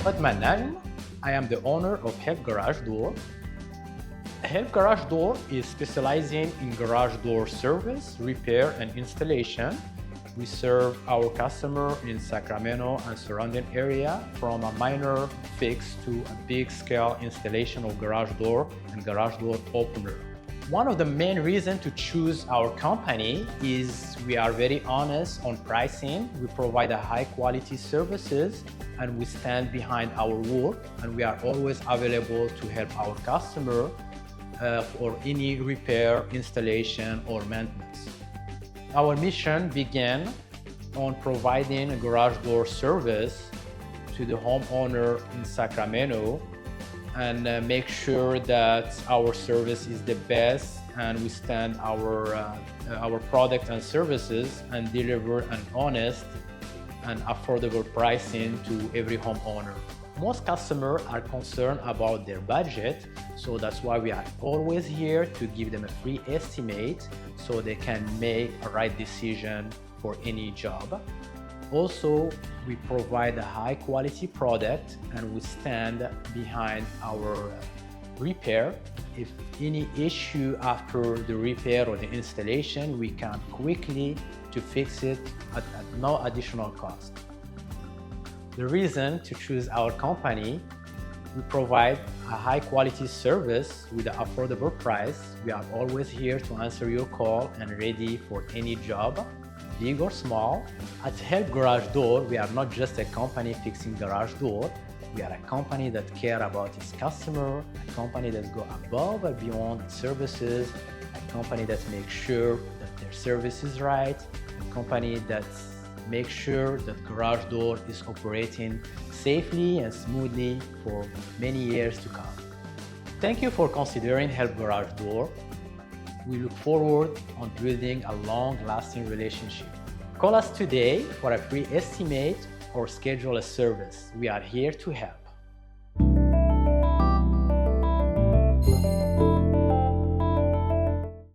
Othmane Najme. I am the owner of Help Garage Door. Help Garage Door is specializing in garage door service, repair, and installation. We serve our customer in Sacramento and surrounding area from a minor fix to a big scale installation of garage door and garage door opener. One of the main reasons to choose our company is we are very honest on pricing. We provide a high quality services and we stand behind our work, and we are always available to help our customer for any repair, installation, or maintenance. Our mission began on providing a garage door service to the homeowner in Sacramento and make sure that our service is the best and we stand our product and services and deliver an honest and affordable pricing to every homeowner. Most customers are concerned about their budget, so that's why we are always here to give them a free estimate so they can make a right decision for any job. Also, we provide a high quality product and we stand behind our repair. If any issue after the repair or the installation, we can quickly to fix it at no additional cost. The reason to choose our company, we provide a high quality service with an affordable price. We are always here to answer your call and ready for any job, big or small. At Help Garage Door, we are not just a company fixing garage door. We are a company that cares about its customer, a company that goes above and beyond its services, a company that makes sure that their service is right, a company that makes sure that garage door is operating safely and smoothly for many years to come. Thank you for considering Help Garage Door. We look forward on building a long-lasting relationship. Call us today for a free estimate or schedule a service. We are here to help.